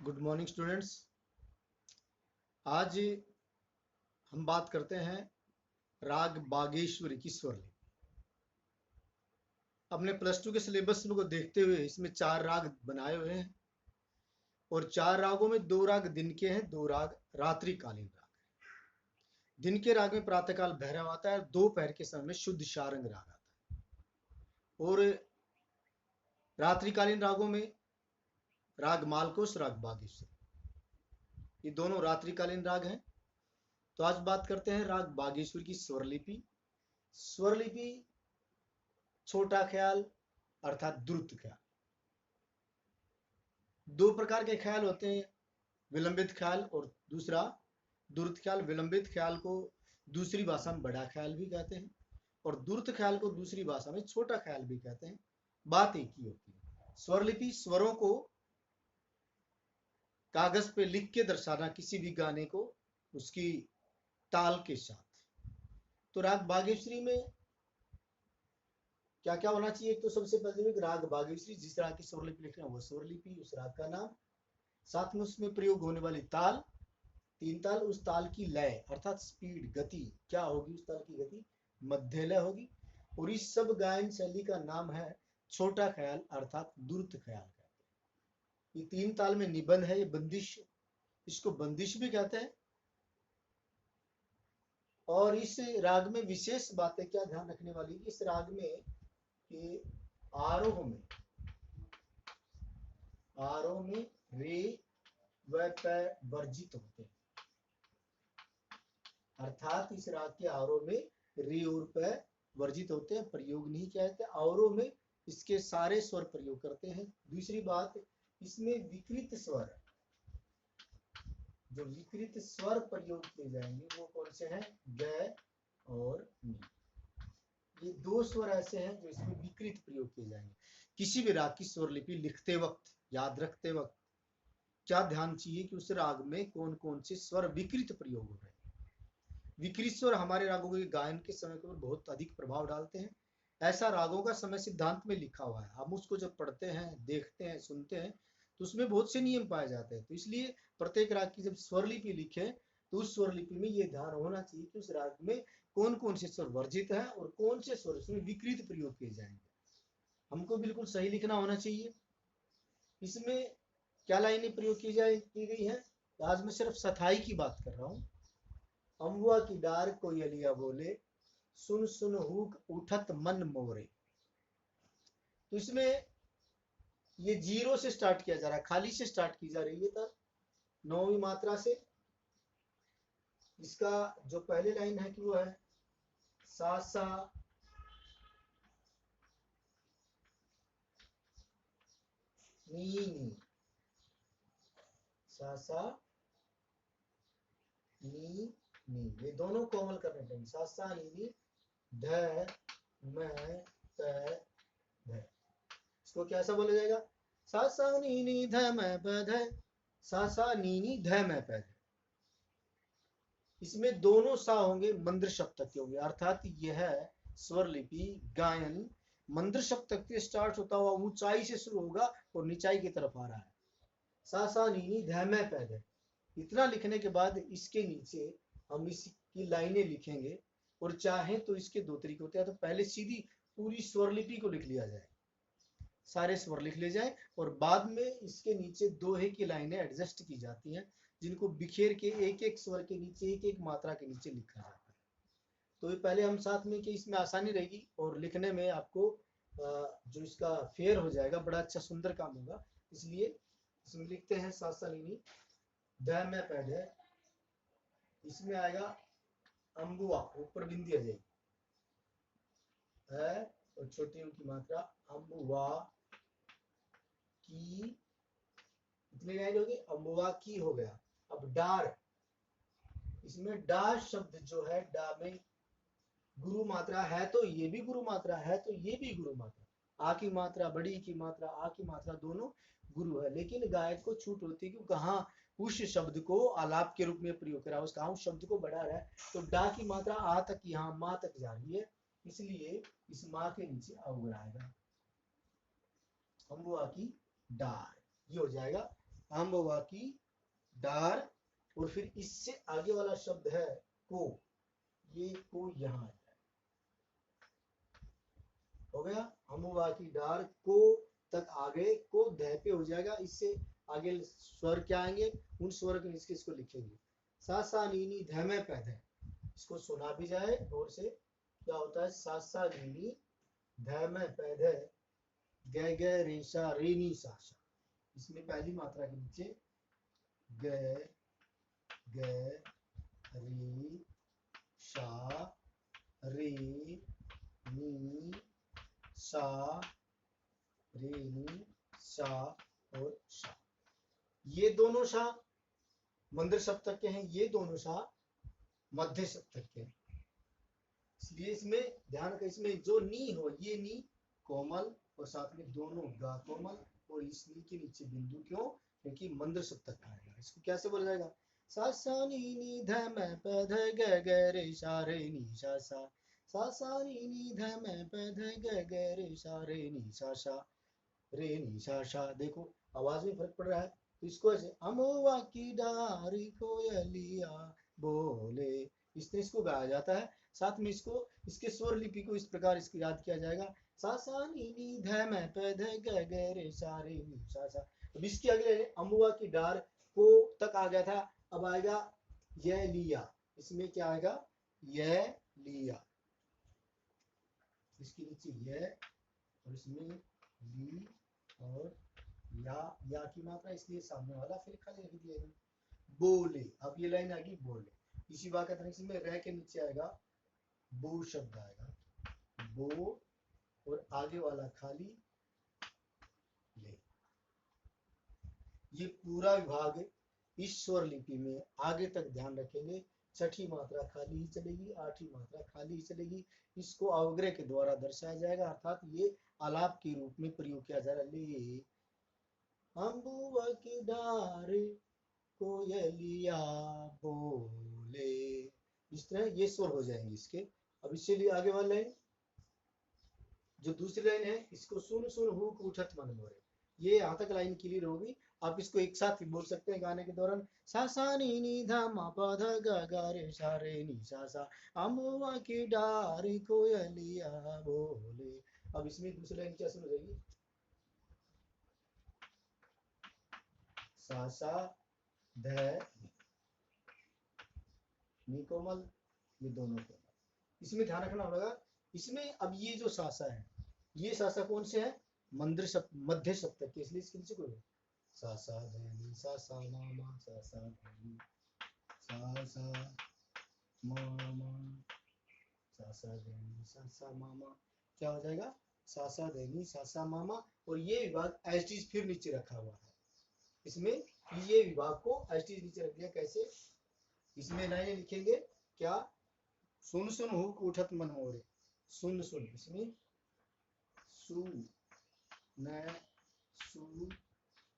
Good morning students. आज हम बात करते हैं राग बागेश्वरी की स्वर लिपि। अपने प्लस टू के सिलेबस को देखते हुए इसमें 4 राग बनाए हुए हैं और 4 रागों में 2 राग दिन के हैं, 2 राग रात्रिकालीन राग हैं। दिन के राग में प्रातःकाल भैरव आता है, दोपहर के समय में शुद्ध शारंग राग आता है और रात्रिकालीन रागों में राग मालकोस, राग बागेश्वरी, ये दोनों रात्रिकालीन राग हैं। तो आज बात करते हैं राग बागेश्वरी की स्वर लिपि। स्वर लिपि छोटा ख्याल अर्थात द्रुत ख्याल। 2 प्रकार के ख्याल होते हैं, विलंबित ख्याल और दूसरा द्रुत ख्याल। विलंबित ख्याल को दूसरी भाषा में बड़ा ख्याल भी कहते हैं और द्रुत ख्याल को दूसरी भाषा में छोटा ख्याल भी कहते हैं। बात एक ही होती है। स्वर लिपि स्वरों को कागज पे लिख के दर्शाना किसी भी गाने को उसकी ताल के साथ। तो राग बागेश्वरी में क्या क्या होना चाहिए? एक तो सबसे पहले राग बागेश्वरी, जिस राग की स्वर लिपि लिखना है वो स्वर लिपि, उस राग का नाम, साथ में उसमें प्रयोग होने वाली ताल, 3 ताल, उस ताल की लय अर्थात स्पीड, गति क्या होगी, उस ताल की गति मध्य लय होगी। और इस सब गायन शैली का नाम है छोटा ख्याल अर्थात द्रुत ख्याल कहते हैं। ये 3 ताल में निबंध है, ये बंदिश, इसको बंदिश भी कहते हैं। और इस राग में विशेष बातें क्या ध्यान रखने वाली, इस राग में कि आरोह में रे व प वर्जित होते हैं, अर्थात इस राग के आरोह में रे और प वर्जित होते हैं, प्रयोग नहीं किया जाता। अवरोह में इसके सारे स्वर प्रयोग करते हैं। दूसरी बात, इसमें विकृत स्वर, जो विकृत स्वर प्रयोग किए जाएंगे वो कौन से हैं? ग और नी। ये 2 स्वर ऐसे हैं जो इसमें विकृत प्रयोग किए जाएंगे। किसी भी राग की स्वर लिपि लिखते वक्त, याद रखते वक्त क्या ध्यान चाहिए कि उस राग में कौन कौन से स्वर विकृत प्रयोग हो रहे हैं। विकृत स्वर हमारे रागों के गायन के समय पर बहुत अधिक प्रभाव डालते हैं। ऐसा रागों का समय सिद्धांत में लिखा हुआ है। हम उसको जब पढ़ते हैं, देखते हैं, सुनते हैं तो उसमें बहुत से नियम पाए जाते हैं। तो इसलिए प्रत्येक राग की जब स्वर लिपि लिखे तो उस स्वर लिपि में ये ध्यान होना चाहिए कि उस राग में कौन कौन से स्वर वर्जित है और कौन से स्वर उसमें विकृत प्रयोग किए जाएंगे। हमको बिल्कुल सही लिखना होना चाहिए। इसमें क्या लाइनें प्रयोग की गई है? आज मैं सिर्फ सथाई की बात कर रहा हूँ। अम्बुआ की डार कोयलिया बोले, सुन सुन हुक उठत मन मोरे। तो इसमें ये 0 से स्टार्ट किया जा रहा है, खाली से स्टार्ट की जा रही है तब 9वीं मात्रा से। इसका जो पहले लाइन है कि वो है सा सा नी नी, सा सा नी नी, ये दोनों कोमल करने पड़ेंगे। सा सा नी नी, ध म प ध। इसको कैसा बोला जाएगा? सा सा नी नी ध म प ध, सा सा नी नी ध म प ध। इसमें दोनों सा होंगे मंद्र सप्तक के होंगे, अर्थात यह स्वर लिपि गायन मंद्र सप्तक से स्टार्ट होता हुआ ऊंचाई से शुरू होगा और निचाई की तरफ आ रहा है। सा सा नी नी ध म प ध। इतना लिखने के बाद इसके नीचे हम इसकी लाइनें लिखेंगे और चाहे तो इसके 2 तरीके होते हैं। तो पहले सीधी पूरी स्वर लिपि को लिख लिया जाए, सारे स्वर लिख ले जाए और बाद में इसके नीचे दोहे की लाइनें एडजस्ट की जाती हैं, जिनको बिखेर के एक एक स्वर के नीचे, एक एक मात्रा के नीचे लिखा जाता है। तो ये पहले हम साथ में कि इसमें आसानी रहेगी और लिखने में आपको जो इसका फेयर हो जाएगा, बड़ा अच्छा सुंदर काम होगा। इसलिए इसमें लिखते हैं सा सा नी नी ध म प ध। इसमें आएगा अम्बुआ, ऊपर बिंदी आ जाएगी है और छोटी की मात्रा अम्बुआ की, इतनी लाइन होगी, अम्बुआ की हो गया। अब डार, इसमें डा शब्द जो है, डा में गुरु मात्रा है तो ये भी गुरु मात्रा है, तो ये भी गुरु मात्रा। आ की मात्रा, बड़ी की मात्रा, आ की मात्रा दोनों गुरु है, लेकिन गायक को छूट होती है कि कहाँ उस शब्द को आलाप के रूप में प्रयोग करा, उस कहा उस शब्द को बढ़ा रहा है। तो डा की मात्रा आ तक, यहाँ माँ तक जा रही है, इसलिए इस माँ के नीचे अवग्र आएगा, अम्बुआ की डार, ये हो जाएगा। अम्बवा की डार, और फिर इससे आगे वाला शब्द है को, ये को यहाँ आ जाए, हो गया। अम्बवा की डार को तक आ गए, को ध पे हो जाएगा, इससे आगे स्वर क्या आएंगे, उन स्वर के नीचे इसको लिखेंगे। सा सा नी नी ध में पैद है, इसको सुना भी जाए और से क्या होता है, सा सा नी नी ध में पैद है, ग ग रे सा रे नी सा सा। इसमें पहली मात्रा के नीचे ग ग रे सा रे नी सा रे नी सा और सा, ये दोनों सा मंद्र सप्तक के हैं, ये दोनों सा मध्य सप्तक के हैं। इसलिए इसमें ध्यान का, इसमें जो नी हो ये नी कोमल और साथ में दोनों गा कोमल, और इस नी के नीचे बिंदु क्यों, क्योंकि मंद्र सप्तक आएगा। इसको कैसे बोला जाएगा, सा सा नी नी ध में प ध ग ग रे सा रे नी सा सा, सा सा नी नी ध में प ध ग ग रे सा रे नी सा सा, रे नी सा सा। देखो आवाज में फर्क पड़ रहा है, तो इसको ऐसे, अमवा की डारी कोयलिया बोले, इस तरह इसको गाया जाता है। साथ में इसको, इसके स्वर लिपि को इस प्रकार इसको याद किया जाएगा, सा सा नी नी ध में प ध ग ग रे सा रे नी सा सा। अब इसके अगले अमुआ की डार को तक आ गया था, अब आएगा यह लिया, इसमें क्या आएगा, यह लिया, इसके नीचे यह और इसमें ली और या की मात्रा, इसलिए सामने वाला फिर खाली लिख दिया गया। बोले, अब ये लाइन आ गई बोले, इसी वाक्य तरह में रह के नीचे आएगा बो शब्द आएगा, बो और आगे वाला खाली ले। ये पूरा विभाग इस स्वर लिपि में आगे तक ध्यान रखेंगे, छठी मात्रा खाली ही चलेगी, आठवीं मात्रा खाली ही चलेगी, इसको अवग्रह के द्वारा दर्शाया जाएगा, अर्थात ये आलाप के रूप में प्रयोग किया जा रहा है। ले अम्बुआ की डार कोयलिया बोले, इस तरह ये स्वर हो जाएंगे इसके। अब इससे लिए आगे वाला लाइन, जो दूसरी लाइन है, इसको सुन सुन हुक उठत मन मोरे, ये यहाँ तक लाइन क्लियर होगी। आप इसको एक साथ भी बोल सकते हैं गाने के दौरान, सा सा नी नी धा मा पा धा गा गा रे सा रे नी सा सा, अम्बुआ की डारी कोयलिया बोले। अब इसमें दूसरी लाइन क्या सुन जाएगी, सा सा ध नी कोमल, ये दोनों कोमल। इसमें ध्यान रखना होगा, इसमें अब ये जो सासा है, ये सासा कौन से है, मंद्र मध्य सप्तक के, इसलिए इसके नीचे कोई सा सा धनी सा सा मामा सा सा धनी सा सा मामा सा सा धनी सा सा मामा, क्या हो जाएगा, सा सा धनी सा सा मामा। और ये विभाग एस टी फिर नीचे रखा हुआ है, इसमें ये विभाग को एस टी नीचे रख दिया। कैसे, इसमें लाइनें लिखेंगे क्या, सुन सुन हुक उठत मन मोरे, सुन सुन, इसमें सु न सु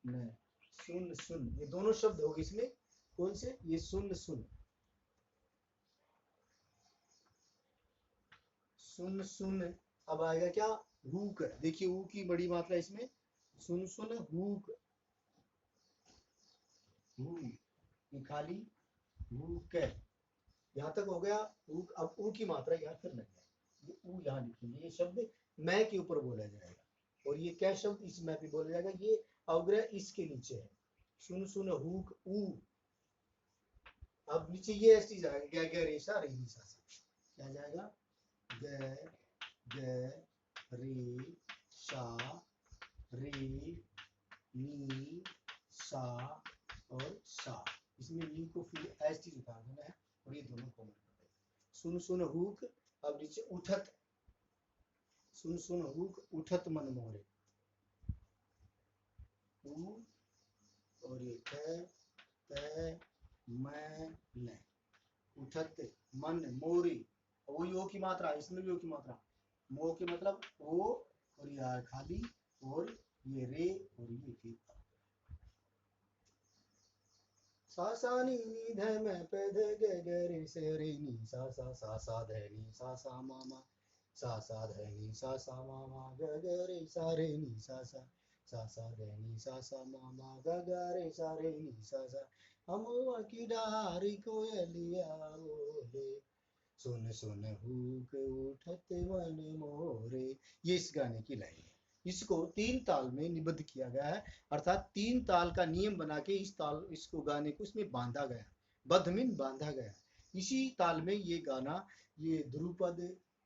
न, सुन सुन, ये दोनों शब्द होंगे इसमें, कौन से, ये सुन सुन, सुन सुन। अब आएगा क्या, हुक, देखिए ऊ की बड़ी मात्रा इसमें, सुन सुन हुक, हु ये खाली हुक, यहाँ तक हो गया। अब ऊ की मात्रा यहाँ फिर लग जाएगी, ये ऊ यहाँ लिखेंगे, ये शब्द मैं के ऊपर बोला जाएगा, और ये क्या शब्द इस मैं पे बोला जाएगा, ये अवग्रह इसके नीचे है, सुन सुन हुक ऊ। अब नीचे ये ऐसी जाएगा, ग ग रे सा रे नी सा सा, क्या जाएगा, ग ग रे सा रे नी सा और सा, इसमें नी को फिर ऐसी उतार देना है, और ये दोनों कॉमन कर देना, सुन सुन हुक। अब नीचे उठत, सुन सुन हुक उठत मन मोरे, ऊ और ये क मैं ले, उठत मन मोरी, वो यो की मात्रा, इसमें भी यो की मात्रा, मो की मतलब ओ और ये खाली, और ये रे और ये फिर सा सा नी नी ध में पे ध ग ग रे से रे नी सा सा, सा सा ध नी सा सा मामा सा सा ध नी सा सा मामा ग ग रे सा रे नी सा सा, सा सा रे नी सा सा मा मा गा गा रे सा रे नी सा सा, अमुआ की डारी कोयलिया बोले, सुन सुन हुक उठत मन मोरे। ये इस गाने की लाइन है। इसको 3 ताल में निबद्ध किया गया है, अर्थात 3 ताल का नियम बना के इसको गाने को इसमें बांधा गया, बद्ध मीन बांधा गया। इसी ताल में ये गाना, ये ध्रुपद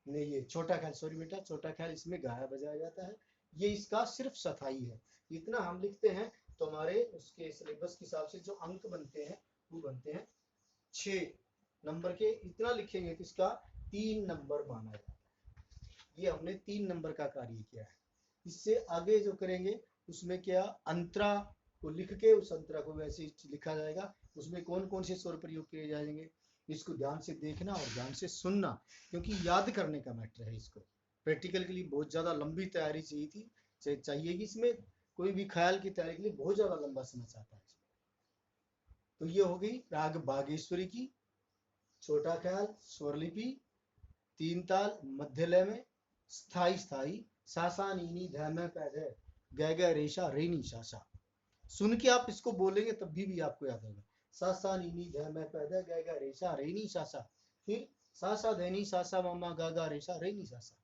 ने, ये छोटा ख्याल, सॉरी बेटा, छोटा ख्याल इसमें गाया बजाया जाता है। ये इसका सिर्फ सथाई है। इतना हम लिखते हैं तो हमारे उसके सिलेबस के हिसाब से जो अंक बनते हैं वो बनते हैं 6 नंबर के। इतना लिखेंगे तो इसका 3 नंबर माना जाता है। ये हमने 3 नंबर का कार्य किया है। इससे आगे जो करेंगे उसमें क्या, अंतरा को लिख के उस अंतरा को वैसे ही लिखा जाएगा, उसमें कौन कौन से स्वर प्रयोग किए जाएंगे, इसको ध्यान से देखना और ध्यान से सुनना, क्योंकि याद करने का मैटर है। इसको प्रैक्टिकल के लिए बहुत ज्यादा लंबी तैयारी चाहिए थी, चाहिए कि इसमें कोई भी ख्याल की तैयारी के लिए बहुत ज्यादा लंबा समय चाहता है। तो ये हो गई राग बागेश्वरी की छोटा ख्याल, स्वरलिपि, 3 ताल, मध्य लय में, स्थाई स्थाई, सा सा नी नी ध म प ध, ग ग रे सा रे नी सा सा। सुन के आप इसको बोलेंगे तब भी आपको याद होगा, सा सा नी नी ध म प ध, ग ग रे सा रे नी सा सा। फिर सा सा ध नी सा सा म म ग ग रे सा रे नी सा सा।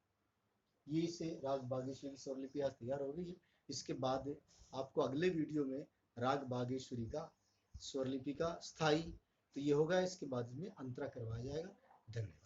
ये से राग बागेश्वरी स्वरलिपि आज तैयार हो गई है। इसके बाद आपको अगले वीडियो में राग बागेश्वरी का स्वरलिपि का स्थाई तो ये होगा, इसके बाद में अंतरा करवाया जाएगा। धन्यवाद।